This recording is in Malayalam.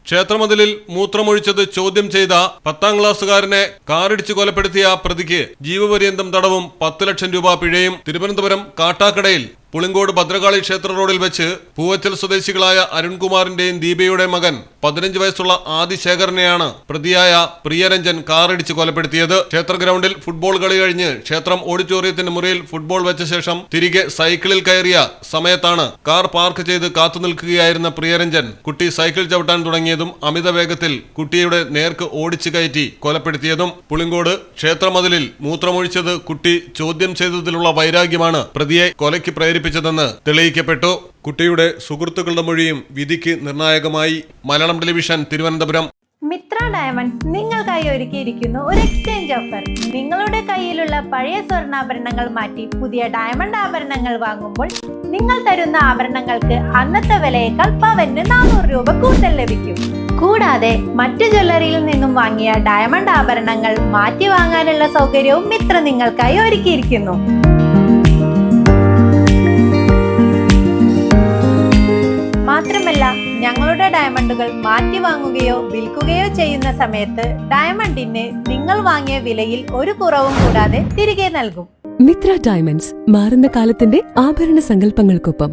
ക്ഷേത്രമതിലിൽ മൂത്രമൊഴിച്ചത് ചോദ്യം ചെയ്ത 10ാം ക്ലാസ്സുകാരനെ കാറിടിച്ച് കൊലപ്പെടുത്തിയ പ്രതിക്ക് ജീവപര്യന്തം തടവും 10 ലക്ഷം രൂപ പിഴയും. തിരുവനന്തപുരം കാട്ടാക്കടയിൽ പുളിങ്കോട് ഭദ്രകാളി ക്ഷേത്ര റോഡിൽ വെച്ച് പൂവച്ചൽ സ്വദേശികളായ അരുൺകുമാറിന്റെയും ദീപയുടെ മകൻ 15 വയസ്സുള്ള ആദിശേഖരനെയാണ് പ്രതിയായ പ്രിയരഞ്ജൻ കാറിടിച്ച് കൊലപ്പെടുത്തിയത്. ക്ഷേത്ര ഗ്രൗണ്ടിൽ ഫുട്ബോൾ കളി കഴിഞ്ഞ് ക്ഷേത്രം ഓഡിറ്റോറിയത്തിന്റെ മുറിയിൽ ഫുട്ബോൾ വെച്ച ശേഷം തിരികെ സൈക്കിളിൽ കയറിയ സമയത്താണ് കാർ പാർക്ക് ചെയ്ത് കാത്തുനിൽക്കുകയായിരുന്ന പ്രിയരഞ്ജൻ കുട്ടി സൈക്കിൾ ചവിട്ടാൻ തുടങ്ങിയതും അമിത വേഗത്തിൽ കുട്ടിയുടെ നേർക്ക് ഓടിച്ചു കയറ്റി കൊലപ്പെടുത്തിയതും. പുളിങ്കോട് ക്ഷേത്രമതിലിൽ മൂത്രമൊഴിച്ചത് കുട്ടി ചോദ്യം ചെയ്തതിലുള്ള വൈരാഗ്യമാണ് പ്രതിയെ കൊലയ്ക്ക് പ്രേരിപ്പിച്ചതെന്ന് തെളിയിക്കപ്പെട്ടു. കുട്ടിയുടെ സുഹൃത്തുക്കളുടെ മൊഴിയും വിധിക്ക് നിർണായകമായി. മലയാളം ടെലിവിഷൻ, തിരുവനന്തപുരം. മിത്ര ഡയമണ്ട്സ് നിങ്ങൾക്കായി ഒരുക്കിയിരിക്കുന്നു ഒരു എക്സ്ചേഞ്ച് ഓഫർ. നിങ്ങളുടെ കയ്യിലുള്ള പഴയ സ്വർണ്ണാഭരണങ്ങൾ മാറ്റി പുതിയ ഡയമണ്ട് ആഭരണങ്ങൾ വാങ്ങുമ്പോൾ നിങ്ങൾ തരുന്ന ആഭരണങ്ങൾക്ക് അന്നത്തെ വിലയേക്കാൾ പവന് 400 രൂപ കൂടുതൽ ലഭിക്കും. കൂടാതെ മറ്റു ജ്വല്ലറിയിൽ നിന്നും വാങ്ങിയ ഡയമണ്ട് ആഭരണങ്ങൾ മാറ്റി വാങ്ങാനുള്ള സൗകര്യവും മിത്ര നിങ്ങൾക്കായി ഒരുക്കിയിരിക്കുന്നു. മാത്രമല്ല, ഞങ്ങളുടെ ഡയമണ്ടുകൾ മാറ്റി വാങ്ങുകയോ വിൽക്കുകയോ ചെയ്യുന്ന സമയത്ത് ഡയമണ്ടിന് നിങ്ങൾ വാങ്ങിയ വിലയിൽ ഒരു കുറവും കൂടാതെ തിരികെ നൽകും. മിത്ര ഡയമണ്ട്സ്, മാറുന്ന കാലത്തിന്റെ ആഭരണ സങ്കല്പങ്ങൾക്കൊപ്പം.